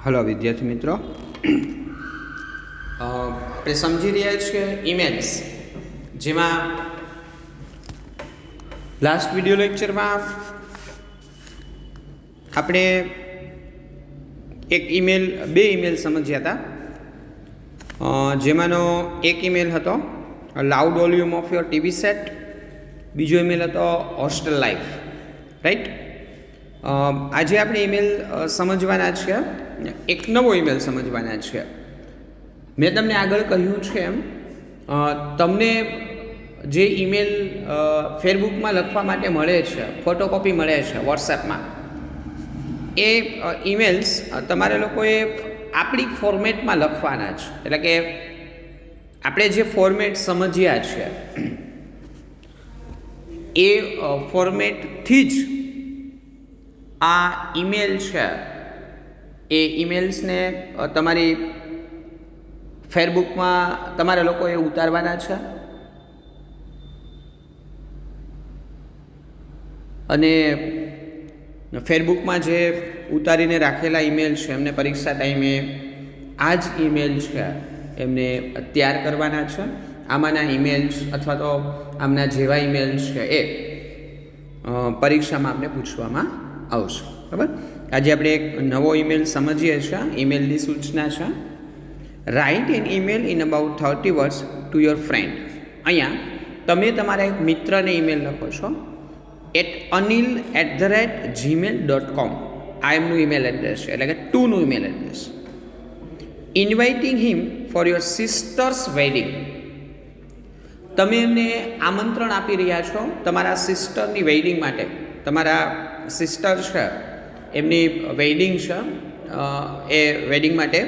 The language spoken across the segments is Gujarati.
હલો વિદ્યાર્થી મિત્રો, આપણે સમજી રહ્યા છીએ ઈમેલ્સ, જેમાં લાસ્ટ વિડીયો લેક્ચરમાં આપણે બે ઈમેલ સમજ્યા હતા. જેમાંનો એક ઈમેલ હતો loud volume of your TV set, બીજો ઈમેલ હતો હોસ્ટેલ લાઈફ, રાઈટ. આજે આપણે ઈમેલ સમજવાના છીએ, એક નવો ઈમેલ સમજવાના છે. મેં તમને આગળ કહ્યું છે એમ, તમને જે ઈમેલ ફેસબુકમાં લખવા માટે મળે છે, ફોટોકોપી મળે છે વોટ્સએપમાં, એ ઈમેલ્સ તમારે લોકોએ આપણી ફોર્મેટમાં લખવાના છે. એટલે કે આપણે જે ફોર્મેટ સમજ્યા છે એ ફોર્મેટથી જ આ ઈમેલ છે એ ઈમેલ્સને તમારી ફેસબુકમાં તમારે લોકોએ ઉતારવાના છે. અને ફેસબુકમાં જે ઉતારીને રાખેલા ઈમેલ છે એમને પરીક્ષા ટાઈમે આ જ ઈમેલ છે એમને તૈયાર કરવાના છે. આમાંના ઈમેલ્સ અથવા તો આમના જેવા ઈમેલ્સ છે એ પરીક્ષામાં આપણે પૂછવામાં આવશે. બરાબર. આજે આપણે એક નવો ઈમેલ સમજીએ છીએ. ઈમેલની સૂચના છે, write an email in about 30 words to your friend. અહીંયા તમે તમારા એક મિત્રને ઈમેલ લખો છો @anil@gmail.com. આ એમનું ઈમેલ એડ્રેસ છે, એટલે કે ટુનું email address. Inviting him for your sister's wedding. તમે એમને આમંત્રણ આપી રહ્યા છો તમારા સિસ્ટરની વેડિંગ માટે. તમારા સિસ્ટર છે એમની વેડિંગ છે, એ વેડિંગ માટે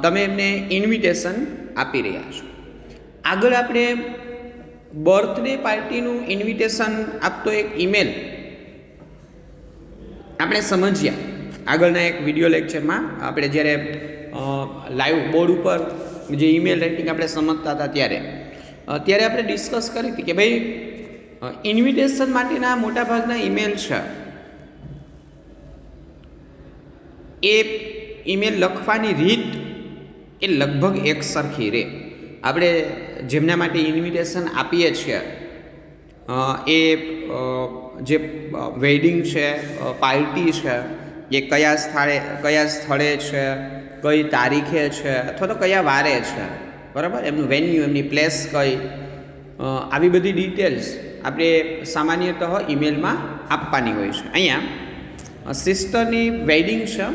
તમે એમને ઇન્વિટેશન આપી રહ્યા છો. આગળ આપણે બર્થડે પાર્ટીનું ઇન્વિટેશન આપતો એક ઈમેલ આપણે સમજ્યા આગળના એક વિડીયો લેક્ચરમાં. આપણે જ્યારે લાઈવ બોર્ડ ઉપર જે ઈમેલ રાઇટિંગ આપણે સમજતા હતા ત્યારે આપણે ડિસ્કસ કરી હતી કે ભાઈ ઇન્વિટેશન માટેના મોટાભાગના ઈમેલ છે એ ઈમેલ લખવાની રીત એ લગભગ એક સરખી રહે. આપણે જેમના માટે ઇન્વિટેશન આપીએ છીએ એ જે વેડિંગ છે, પાર્ટી છે, એ કયા સ્થળે છે, કઈ તારીખે છે અથવા તો કયા વારે છે, બરાબર, એમનું વેન્યુ, એમની પ્લેસ કઈ, આવી બધી ડિટેલ્સ આપણે સામાન્યતઃ ઈમેલમાં આપવાની હોય છે. અહીંયા સિસ્ટરની વેડિંગ છે,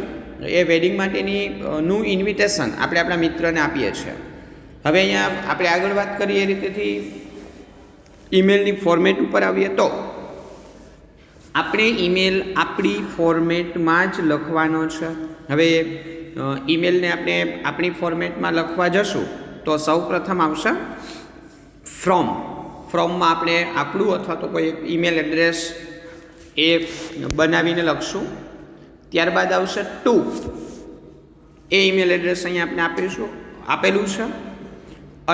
એ વેડિંગ માટેની નું ઇન્વિટેશન આપણે આપણા મિત્રને આપીએ છીએ. હવે અહીંયા આપણે આગળ વાત કરીએ એ રીતેથી ઈમેલની ફોર્મેટ ઉપર આવીએ તો આપણે ઈમેલ આપણી ફોર્મેટમાં જ લખવાનો છે. હવે ઈમેલને આપણે આપણી ફોર્મેટમાં લખવા જશું તો સૌ પ્રથમ આવશે ફ્રોમમાં આપણે આપણું અથવા તો કોઈ ઈમેલ એડ્રેસ એ બનાવીને લખશું. ત્યારબાદ આવશે ટુ, એ ઈમેલ એડ્રેસ અહીંયા આપણે આપેલું છે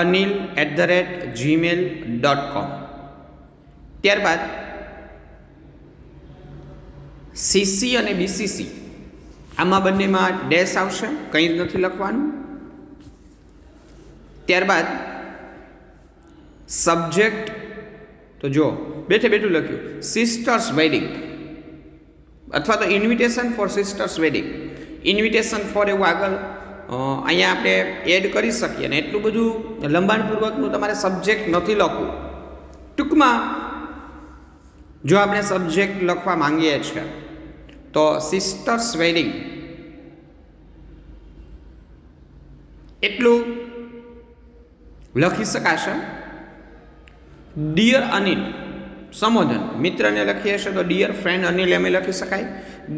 anil@gmail.com. ત્યારબાદ સીસી અને બીસીસી, આમાં બંનેમાં ડેશ આવશે, કંઈ જ નથી લખવાનું. ત્યારબાદ સબ્જેક્ટ, તો જો બેઠું લખ્યું સિસ્ટર્સ વેડિંગ અથવા તો invitation for sisters wedding. Invitation for એવું આગળ અહીંયા આપણે એડ કરી શકીએ ને એટલું બધું લંબાણપૂર્વકનું તમારે સબ્જેક્ટ નથી લખવું. ટૂંકમાં જો આપણે સબ્જેક્ટ લખવા માંગીએ છીએ તો સિસ્ટર્સ વેડિંગ એટલું લખી શકાશે. ડિયર અનિલ, સંબોધન મિત્રને લખીએ છીએ તો ડિયર ફ્રેન્ડ અનિલ એમ લખી શકાય,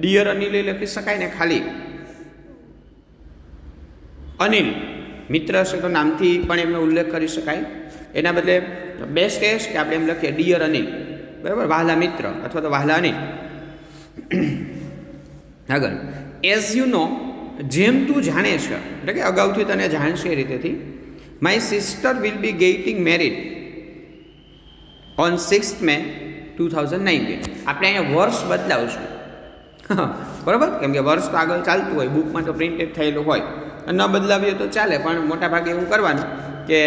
ડિયર અનિલ એ લખી શકાય ને ખાલી અનિલ મિત્ર છે તો નામથી પણ એમનો ઉલ્લેખ કરી શકાય. એના બદલે બેસ્ટ એ કે આપણે એમ લખીએ ડિયર અનિલ, બરાબર, વહાલા મિત્ર અથવા તો વહાલા અનિલ. આગળ એઝ યુ નો, જેમ તું જાણે છે, એટલે કે અગાઉથી તને જાણશે એ રીતેથી. My sister will be getting married on 6th May 2019. આપણે અહીંયા વર્ષ બદલાવશું, બરાબર, કેમ કે વર્ષ તો આગળ ચાલતું હોય, બુકમાં તો પ્રિન્ટેડ થયેલું હોય, ન બદલાવીએ તો ચાલે, પણ મોટાભાગે એવું કરવાનું કે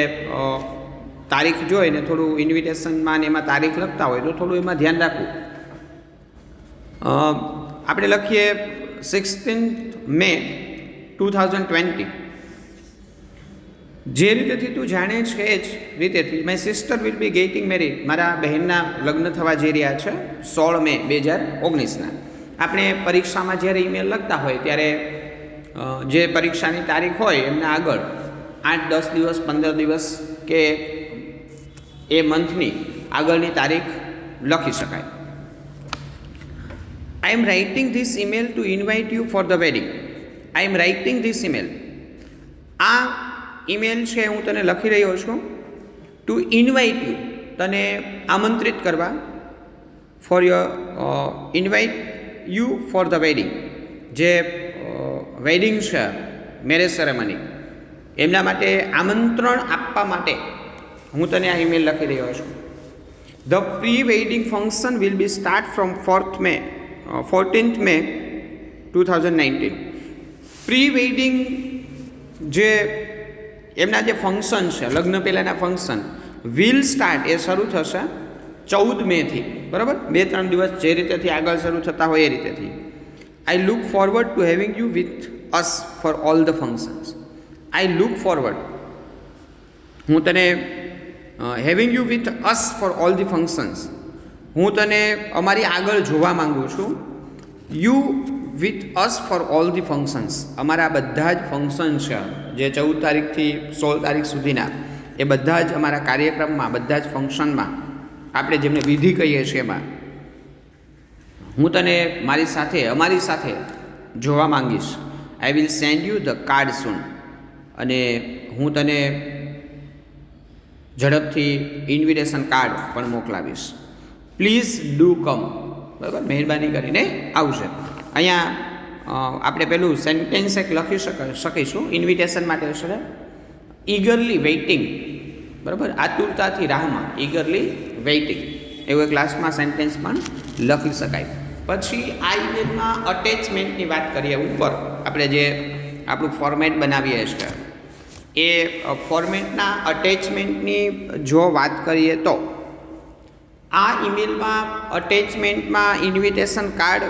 તારીખ જોઈને થોડું ઇન્વિટેશનમાં ને એમાં તારીખ લખતા હોય તો થોડું એમાં ધ્યાન રાખવું. આપણે લખીએ 16 May 2020. જે રીતેથી તું જાણે છે એ જ રીતેથી my sister will be getting married. મારા બહેનના લગ્ન થવા જઈ રહ્યા છે 16 May 2019. આપણે પરીક્ષામાં જ્યારે ઈમેલ લખતા હોય ત્યારે જે પરીક્ષાની તારીખ હોય એમના આગળ 8-10 દિવસ 15 દિવસ કે એ મંથની આગળની તારીખ લખી શકાય. I am writing this email to invite you for the wedding. I am writing this email. આ ઈમેલ છે હું તને લખી રહ્યો છું ટુ ઇન્વાઇટ યુ, તને આમંત્રિત કરવા, for your invite you for the wedding. જે વેડિંગ છે, મેરેજ સેરેમની, એમના માટે આમંત્રણ આપવા માટે હું તને આ ઈમેલ લખી રહ્યો છું. The pre wedding function will be start from 14th May 2019. Pre wedding જે એમના જે ફંક્શન છે, લગ્ન પહેલાંના ફંક્શન, વિલ સ્ટાર્ટ એ શરૂ થશે 14 મેથી, બરાબર, 2-3 દિવસ જે રીતેથી આગળ શરૂ થતા હોય એ રીતેથી. I look forward to having you with us for all the functions. I look forward, હું તને having you with us for all the functions, હું તને અમારી આગળ જોવા માંગુ છું. You with us for all the functions, અમારા બધા જ ફંક્શન છે જે 14 તારીખથી 16 તારીખ સુધીના, એ બધા જ અમારા કાર્યક્રમમાં, બધા જ ફંક્શનમાં, આપણે જેમને વિધિ કહીએ છીએ એમાં હું તને મારી સાથે, અમારી સાથે જોવા માંગીશ. I will send you the card soon. અને હું તને ઝડપથી ઇન્વિટેશન કાર્ડ પણ મોકલાવીશ. પ્લીઝ ડુ કમ. બરાબર, મહેરબાની કરીને આવશે. અહીંયા આપણે પેલું સેન્ટેન્સ એક લખી શકીશું ઇન્વિટેશન માટે છે, ઈગરલી વેઇટિંગ. બરાબર, આતુરતાથી રાહમાં, ઈગરલી વેઇટિંગ, એવું એક લાસ્ટમાં સેન્ટેન્સ પણ લખી શકાય. પછી આ ઈમેલમાં અટેચમેન્ટની વાત કરીએ. ઉપર આપણે જે આપણું ફોર્મેટ બનાવીએ છીએ એ ફોર્મેટના અટેચમેન્ટની જો વાત કરીએ તો આ ઈમેલમાં અટેચમેન્ટમાં ઇન્વિટેશન કાર્ડ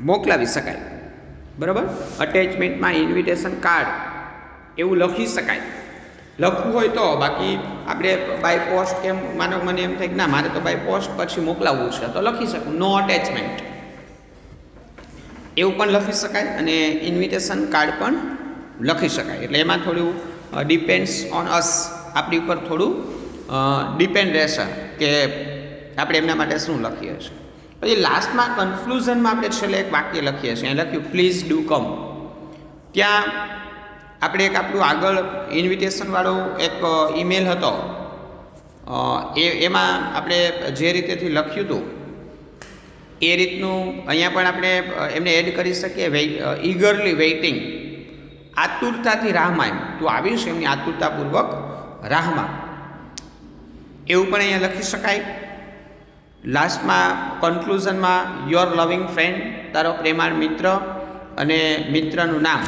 મોકલાવી શકાય. બરાબર, અટેચમેન્ટમાં ઇન્વિટેશન કાર્ડ એવું લખી શકાય, લખવું હોય તો. બાકી આપણે બાય પોસ્ટ કેમ, માનો મને એમ થાય કે ના મારે તો બાય પોસ્ટ પછી મોકલાવવું છે તો લખી શકું નો અટેચમેન્ટ, એવું પણ લખી શકાય. અને ઇન્વિટેશન કાર્ડ પણ લખી શકાય. એટલે એમાં થોડું ડિપેન્ડ્સ ઓન અસ, આપણી ઉપર થોડું ડિપેન્ડ રહેશે કે આપણે એમના માટે શું લખીએ છીએ. પછી લાસ્ટમાં કન્ક્લુઝનમાં આપણે છેલ્લે એક વાક્ય લખીએ છીએ, લખ્યું પ્લીઝ ડુ કમ. ત્યાં આપણે એક આપણું આગળ ઇન્વિટેશનવાળો એક ઈમેલ હતો, એમાં આપણે જે રીતેથી લખ્યું હતું એ રીતનું અહીંયા પણ આપણે એમને એડ કરી શકીએ. ઈગરલી વેઇટિંગ, આતુરતાથી રાહમાં, તું આવીશ એમની આતુરતાપૂર્વક રાહમાં, એવું પણ અહીંયા લખી શકાય. લાસ્ટમાં કન્ક્લુઝનમાં યોર લવિંગ ફ્રેન્ડ, તારો પ્રેમાળ મિત્ર અને મિત્રનું નામ.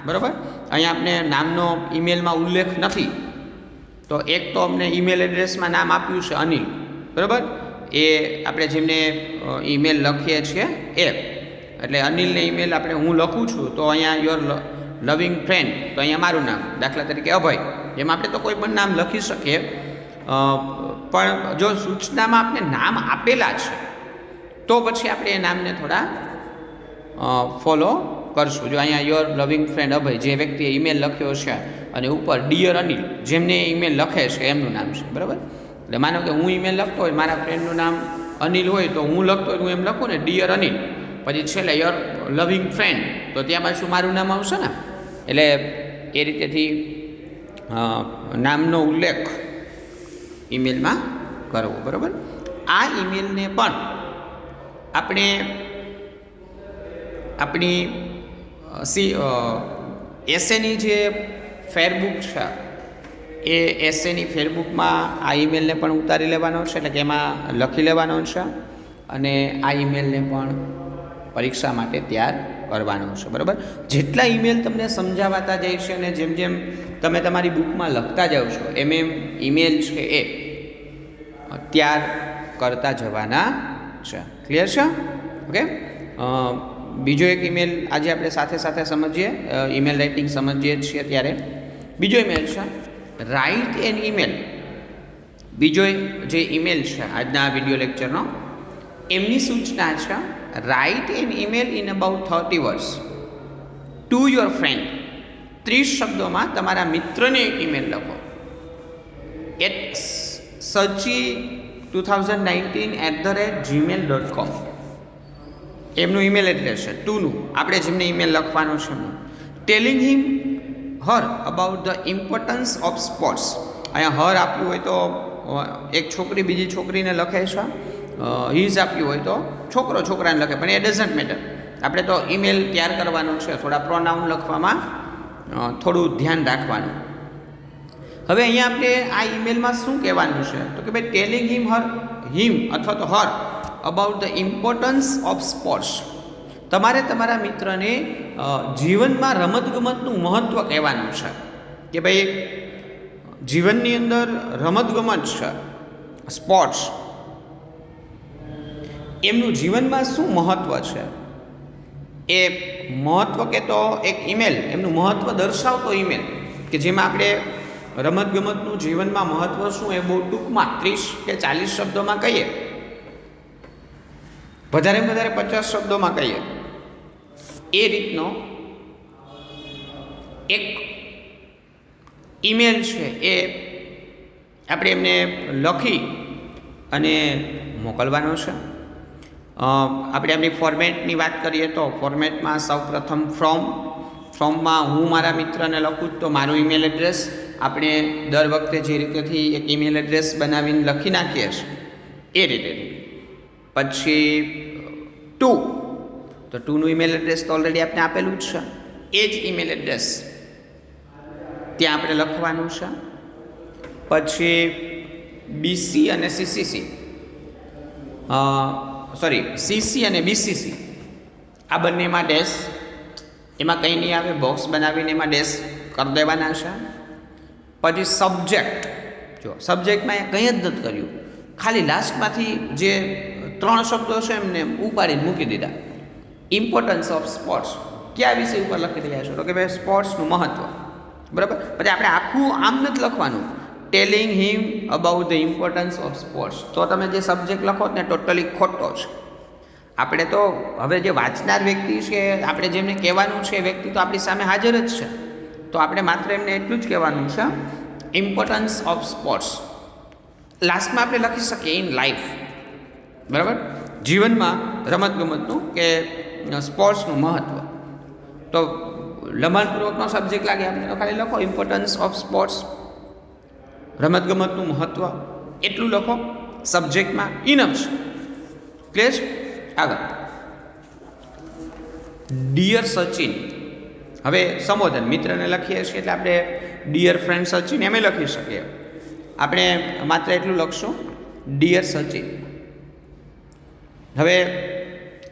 બરાબર, અહીંયા આપણે નામનો ઈમેલમાં ઉલ્લેખ નથી, તો એક તો અમને ઈમેલ એડ્રેસમાં નામ આપ્યું છે અનિલ. બરાબર, એ આપણે જેમને ઈમેલ લખીએ છીએ એ, એટલે અનિલને ઈમેલ આપણે હું લખું છું તો અહીંયા યોર લવિંગ ફ્રેન્ડ, તો અહીંયા મારું નામ, દાખલા તરીકે અભય, એમ આપણે તો કોઈ પણ નામ લખી શકીએ. પણ જો સૂચનામાં આપણે નામ આપેલા છે તો પછી આપણે એ નામને થોડા ફોલો કરશું. જો અહીંયા યોર લવિંગ ફ્રેન્ડ અભય, જે વ્યક્તિએ ઈમેલ લખ્યો છે, અને ઉપર ડિયર અનિલ, જેમને ઈમેલ લખે છે એમનું નામ છે. બરાબર, એટલે માનો કે હું ઈમેલ લખતો હોય, મારા ફ્રેન્ડનું નામ અનિલ હોય તો હું લખતો હોય હું એમ લખું ને ડિયર અનિલ, પછી છેલ્લે યોર લવિંગ ફ્રેન્ડ, તો ત્યાં પાછું મારું નામ આવશે ને. એટલે એ રીતેથી નામનો ઉલ્લેખ ઈમેલમાં કરવો. બરાબર, આ ઈમેલને પણ આપણે આપણી એસેની જે ફેરબુક છે એ એસેની ફેરબુકમાં આ ઈમેલને પણ ઉતારી લેવાનો છે, એટલે કે એમાં લખી લેવાનો છે. અને આ ઈમેલને પણ પરીક્ષા માટે તૈયાર કરવાનું છે. બરાબર, જેટલા ઈમેલ તમને સમજાવાતા જાય છે અને જેમ જેમ તમે તમારી બુકમાં લખતા જાઓ છો એમ ઈમેલ છે એ તૈયાર કરતા જવાના છે. ક્લિયર છે? ઓકે. બીજો એક ઈમેલ આજે આપણે સાથે સાથે સમજીએ, ઈમેલ રાઇટિંગ સમજીએ છીએ ત્યારે બીજો ઈમેલ છે રાઇટ એન ઈમેલ. બીજો જે ઈમેલ છે આજના વિડીયો લેક્ચરનો, એમની સૂચના છે write an email in about 30 words to your friend. 30 શબ્દોમાં તમારા મિત્રને એક ઈમેલ લખો @sachi2019@gmail.com. એમનું ઈમેલ એડ્રેસ છે ટુનું, આપણે જેમને ઈમેલ લખવાનું છે એમનું. Telling him Har about the importance of sports. અહીંયા હર આપ્યું હોય તો એક છોકરી બીજી છોકરીને લખે છે, હિઝ આપ્યું હોય તો છોકરો છોકરાને લખે, પણ એ ડઝન્ટ મેટર. આપણે તો ઈમેલ તૈયાર કરવાનો છે, થોડા પ્રોનાઉન લખવામાં થોડું ધ્યાન રાખવાનું. હવે અહીંયા આપણે આ ઈમેલમાં શું કહેવાનું છે તો કે ભાઈ ટેલિંગ હિમ અથવા તો her about the importance of sports. તમારે તમારા મિત્રને જીવનમાં રમતગમતનું મહત્ત્વ કહેવાનું છે કે ભાઈ જીવનની અંદર રમતગમત છે, સ્પોર્ટ્સ, એમનું જીવનમાં શું મહત્ત્વ છે એ મહત્ત્વ કહેતો એક ઈમેલ, એમનું મહત્ત્વ દર્શાવતો ઈમેલ કે જેમાં આપણે રમતગમતનું જીવનમાં મહત્ત્વ શું એ બહુ ટૂંકમાં 30 કે 40 શબ્દોમાં કહીએ, વધારે 50 શબ્દોમાં કહીએ, એ રીતનો એક ઈમેલ છે એ આપણે એમને લખી અને મોકલવાનો છે. આપણે એમની ફોર્મેટની વાત કરીએ તો ફોર્મેટમાં સૌપ્રથમ ફ્રોમમાં હું મારા મિત્રને લખું તો મારું ઈમેલ એડ્રેસ આપણે દર વખતે જે રીતેથી એક ઈમેલ એડ્રેસ બનાવીને લખી નાખીએ છીએ એ રીતે. પછી ટુ, તો ટુનું ઈમેલ એડ્રેસ તો ઓલરેડી આપણે આપેલું જ છે, એ જ ઈમેલ એડ્રેસ ત્યાં આપણે લખવાનું છે. પછી બીસી અને સીસીસી, સીસી અને બીસીસી આ બંનેમાં ડેશ, એમાં કંઈ નહીં આવે, બોક્સ બનાવીને એમાં ડેશ કરી દેવાના છે. પછી સબ્જેક્ટ, જો સબ્જેક્ટમાં કંઈ જ નથી કર્યું, ખાલી લાસ્ટમાંથી જે 3 શબ્દો છે એમને ઉપાડીને મૂકી દીધા. ઇમ્પોર્ટન્સ ઓફ સ્પોર્ટ્સ, કયા વિષય ઉપર લખી રહ્યા છો તો કે ભાઈ સ્પોર્ટ્સનું મહત્ત્વ. બરાબર, પછી આપણે આખું આમ નથી લખવાનું, telling him about the importance of sports. તો તમે જે સબ્જેક્ટ લખો ને ટોટલી ખોટો છે. આપણે તો હવે જે વાંચનાર વ્યક્તિ છે, આપણે જેમને કહેવાનું છે એ વ્યક્તિ તો આપણી સામે હાજર જ છે, તો આપણે માત્ર એમને એટલું જ કહેવાનું છે ઇમ્પોર્ટન્સ ઓફ સ્પોર્ટ્સ. લાસ્ટમાં આપણે લખી શકીએ ઇન લાઈફ. બરાબર, જીવનમાં રમતગમતનું કે સ્પોર્ટ્સનું મહત્ત્વ. તો લંબાણપૂર્વકનો સબ્જેક્ટ લાગે આપણે તો ખાલી લખો ઇમ્પોર્ટન્સ ઓફ સ્પોર્ટ્સ, રમતગમતનું મહત્ત્વ, એટલું લખો સબ્જેક્ટમાં, ઇનફ છે. ક્લિયર છે? આગળ ડિયર સચિન. હવે સંબોધન મિત્રને લખીએ છીએ એટલે આપણે ડિયર ફ્રેન્ડ સચિન એમ લખી શકીએ. આપણે માત્ર એટલું લખશું ડિયર સચિન. હવે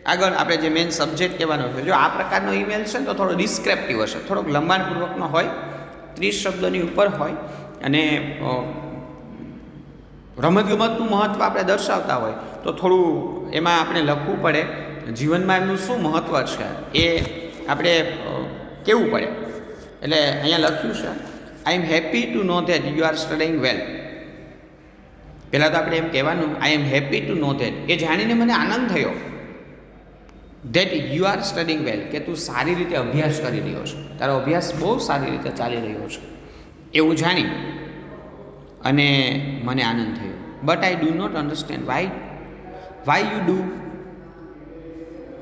આગળ આપણે જે મેઇન સબ્જેક્ટ કહેવાનો છે, જો આ પ્રકારનો ઈમેલ છે તો થોડો ડિસ્ક્રિપ્ટિવ હશે, થોડોક લંબાણપૂર્વકનો હોય, 30 શબ્દોની ઉપર હોય અને રમતગમતનું મહત્ત્વ આપણે દર્શાવતા હોય તો થોડું એમાં આપણે લખવું પડે, જીવનમાં એમનું શું મહત્ત્વ છે એ આપણે કહેવું પડે. એટલે અહીંયા લખ્યું છે I am happy to know that you are studying well. પહેલાં તો આપણે એમ કહેવાનું I am happy to know that, એ જાણીને મને આનંદ થયો, that you are studying well, કે તું સારી રીતે અભ્યાસ કરી રહ્યો છે, તારો અભ્યાસ બહુ સારી રીતે ચાલી રહ્યો છે એવું જાણી અને મને આનંદ થયો. But I do not understand why you do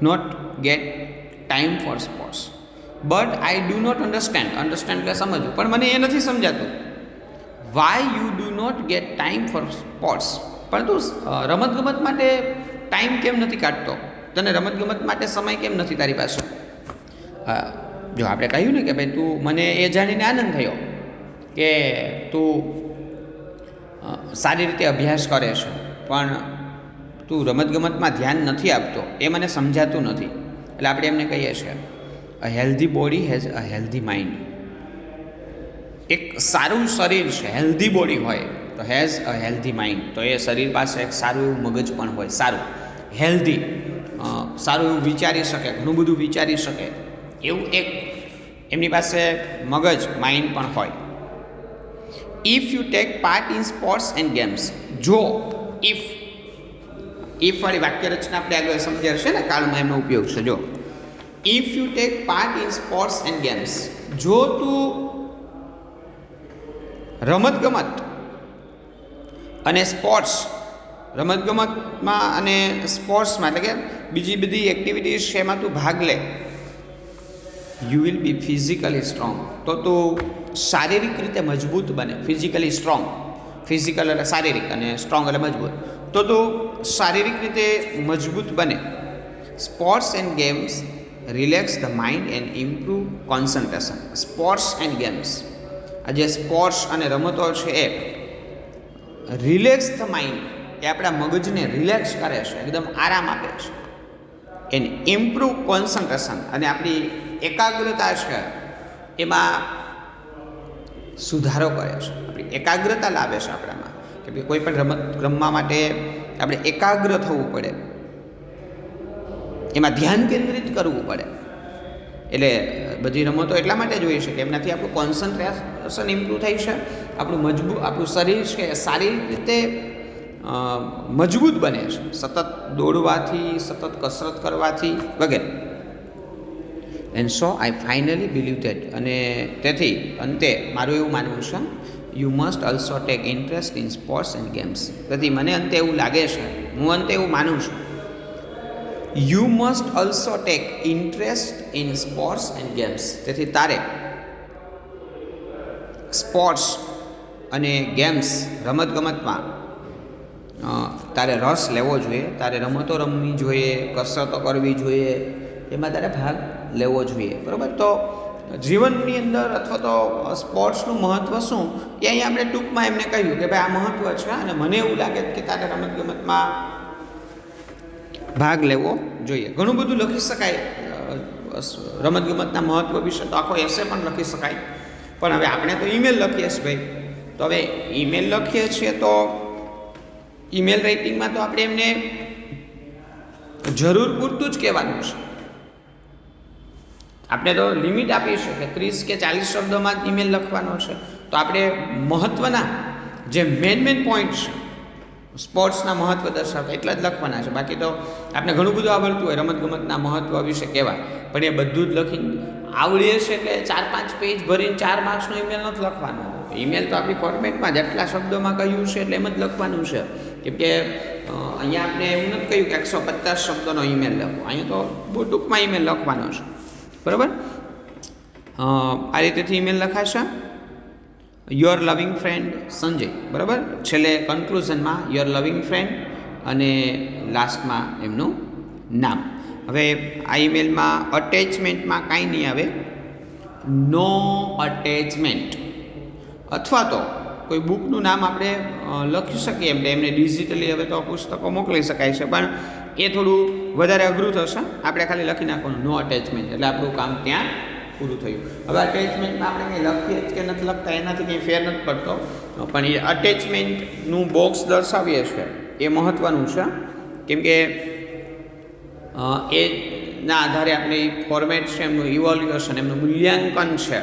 not get time for sports. But I do not understand એટલે સમજવું, પણ મને એ નથી સમજાતું why you do not get time for sports, પરંતુ રમતગમત માટે ટાઈમ કેમ નથી કાઢતો, તને રમતગમત માટે સમય કેમ નથી તારી પાસે. જો આપણે કહ્યું ને કે ભાઈ તું, મને એ જાણીને આનંદ થયો કે તું સારી રીતે અભ્યાસ કરે છે પણ તું રમતગમતમાં ધ્યાન નથી આપતો, એ મને સમજાતું નથી. એટલે આપણે એમને કહીએ છીએ a healthy body has a healthy mind. એક સારું શરીર છે, હેલ્ધી બોડી હોય તો હેઝ અ હેલ્ધી માઇન્ડ, તો એ શરીર પાસે એક સારું એવું મગજ પણ હોય, સારું હેલ્ધી, સારું એવું વિચારી શકે, ઘણું બધું વિચારી શકે એવું એક એમની પાસે મગજ માઇન્ડ પણ હોય. If you take part in sports and games, જો ઇફ વાળી વાક્ય રચના આપણે આગળ સમજ્યા છે ને, કાળમાં એમનો ઉપયોગ છે. જો if you take part in sports and games, જો તું રમતગમત અને સ્પોર્ટ્સ, રમતગમતમાં અને સ્પોર્ટ્સમાં એટલે કે બીજી બધી એક્ટિવિટીઝ છે એમાં તું ભાગ લે, you will be physically strong, તો તું શારીરિક રીતે મજબૂત બને. ફિઝિકલી સ્ટ્રોંગ, ફિઝિકલ એટલે શારીરિક અને સ્ટ્રોંગ એટલે મજબૂત, તો તું શારીરિક રીતે મજબૂત બને. Sports and games relax the mind and improve concentration. Sports and games, આ જે સ્પોર્ટ્સ અને રમતો છે એ રિલેક્સ ધ માઇન્ડ, એ આપણા મગજને રિલેક્સ કરે છે, એકદમ આરામ આપે છે. એન્ડ ઇમ્પ્રૂવ કોન્સન્ટ્રેશન, અને આપણી એકાગ્રતા છે એમાં સુધારો કરે છે, આપણી એકાગ્રતા લાવે છે આપણામાં. કે ભાઈ કોઈ પણ રમત રમવા માટે આપણે એકાગ્ર થવું પડે, એમાં ધ્યાન કેન્દ્રિત કરવું પડે. એટલે બધી રમતો એટલા માટે જોઈએ છે કે એમનાથી આપણું કોન્સન્ટ્રેશન ઇમ્પ્રૂવ થાય છે, આપણું શરીર છે એ સારી રીતે મજબૂત બને છે, સતત દોડવાથી, સતત કસરત કરવાથી વગેરે. And so I finally believe that, અને તેથી અંતે મારું એવું માનવું છે, you must also tech interest in sports and games. તેથી મને અંતે એવું લાગે છે, હું અંતે એવું માનું છું, you must also tech interest in sports and games. તેથી તારે સ્પોર્ટ્સ અને ગેમ્સ, રમતગમતમાં તારે રસ લેવો જોઈએ, તારે રમતો રમવી જોઈએ, કસરતો કરવી જોઈએ, એમાં તારે ભાગ લેવો જોઈએ, બરાબર. તો જીવનની અંદર અથવા તો સ્પોર્ટ્સનું મહત્ત્વ શું એ અહીંયા આપણે ટૂંકમાં એમને કહ્યું કે ભાઈ આ મહત્ત્વ છે, અને મને એવું લાગે કે તારે રમતગમતમાં ભાગ લેવો જોઈએ. ઘણું બધું લખી શકાય રમતગમતના મહત્ત્વ વિશે, તો આખો એસે પણ લખી શકાય, પણ હવે આપણે તો ઈમેલ લખીએ છીએ ભાઈ. તો હવે ઈમેલ લખીએ છીએ તો ઈમેલ રાઇટિંગમાં તો આપણે એમને જરૂર પૂરતું જ કહેવાનું છે. આપણે તો લિમિટ આપી છે કે 30 કે 40 શબ્દોમાં જ ઈમેલ લખવાનો છે. તો આપણે મહત્ત્વના જે મેન પોઈન્ટ છે સ્પોર્ટ્સના મહત્ત્વ દર્શાવતા એટલા જ લખવાના છે. બાકી તો આપણે ઘણું બધું આવડતું હોય રમતગમતના મહત્ત્વ વિશે કહેવાય, પણ એ બધું જ લખીને આવડીએ છે એટલે 4-5 પેજ ભરીને 4 માર્ક્સનો ઈમેલ નથી લખવાનો. ઈમેલ તો આપણી ફોર્મેટમાં જેટલા શબ્દોમાં કહ્યું છે એટલે એમ જ લખવાનું છે. કેમ કે અહીંયા આપણે એવું નથી કહ્યું કે 150 શબ્દોનો ઈમેલ લખો, અહીંયા તો બહુ ટૂંકમાં ઈમેલ લખવાનો છે, બરાબર. આ રીતેથી ઈમેલ લખાશે. યોર લવિંગ ફ્રેન્ડ સંજય, બરાબર. છેલ્લે કન્ક્લુઝનમાં યોર લવિંગ ફ્રેન્ડ અને લાસ્ટમાં એમનું નામ. હવે આ ઈમેલમાં અટેચમેન્ટમાં કાંઈ નહીં આવે, નો અટેચમેન્ટ. અથવા તો કોઈ બુકનું નામ આપણે લખી શકીએ એમને ડિજિટલી, હવે તો પુસ્તકો મોકલી શકાય છે, પણ એ થોડું વધારે અઘરું થશે. આપણે ખાલી લખી નાખવાનું નો અટેચમેન્ટ, એટલે આપણું કામ ત્યાં પૂરું થયું. હવે અટેચમેન્ટમાં આપણે કંઈ લખીએ કે નથી લખતા એનાથી કંઈ ફેર નથી પડતો, પણ એ અટેચમેન્ટનું બોક્સ દર્શાવીએ છીએ એ મહત્ત્વનું છે. કેમ કે એના આધારે આપણે ફોર્મેટ છે એમનું ઇવોલ્યુએશન, એમનું મૂલ્યાંકન છે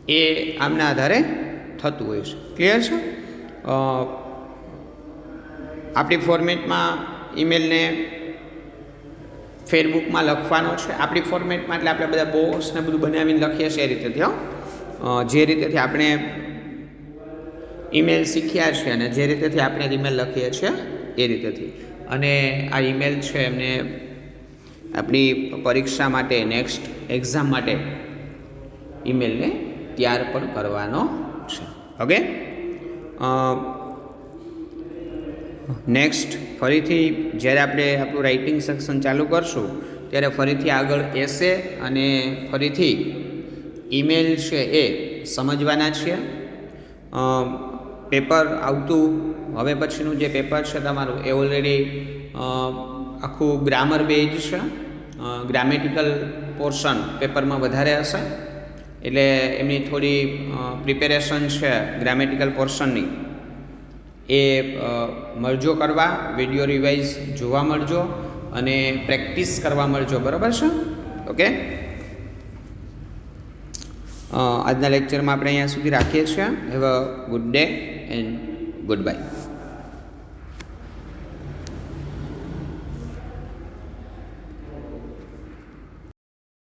એ આમના આધારે થતું હોય છે. ક્લિયર છે? આપણી ફોર્મેટમાં ઈમેલને ફેસબુકમાં લખવાનો છે, આપણી ફોર્મેટમાં, એટલે આપણે બધા બોક્સને બધું બનાવીને લખીએ છીએ એ રીતેથી. જે રીતેથી આપણે ઈમેલ શીખ્યા છે અને જે રીતેથી આપણે ઈમેલ લખીએ છીએ એ રીતેથી. અને આ ઈમેલ છે એમને આપણી પરીક્ષા માટે, નેક્સ્ટ એક્ઝામ માટે ઈમેલને તૈયાર પણ કરવાનો છે. ઓકે, નેક્સ્ટ ફરીથી જ્યારે આપણે આપણું રાઇટિંગ સેક્શન ચાલુ કરશું ત્યારે ફરીથી આગળ એસે અને ફરીથી ઈમેલ છે એ સમજવાના છીએ. પેપર આવતું હવે પછીનું જે પેપર છે તમારું એ ઓલરેડી આખું ગ્રામર બેઝ છે, ગ્રામેટિકલ પોર્શન પેપરમાં વધારે હશે, એટલે એમની થોડી પ્રિપેરેશન છે ગ્રામેટિકલ પોર્શનની એ મળજો કરવા, વિડીયો રિવાઇઝ જોવા મળજો અને પ્રેક્ટિસ કરવા મળજો. બરાબર છે? ઓકે, આજના લેક્ચરમાં આપણે અહીંયા સુધી રાખીએ છીએ. Have a good day and good bye.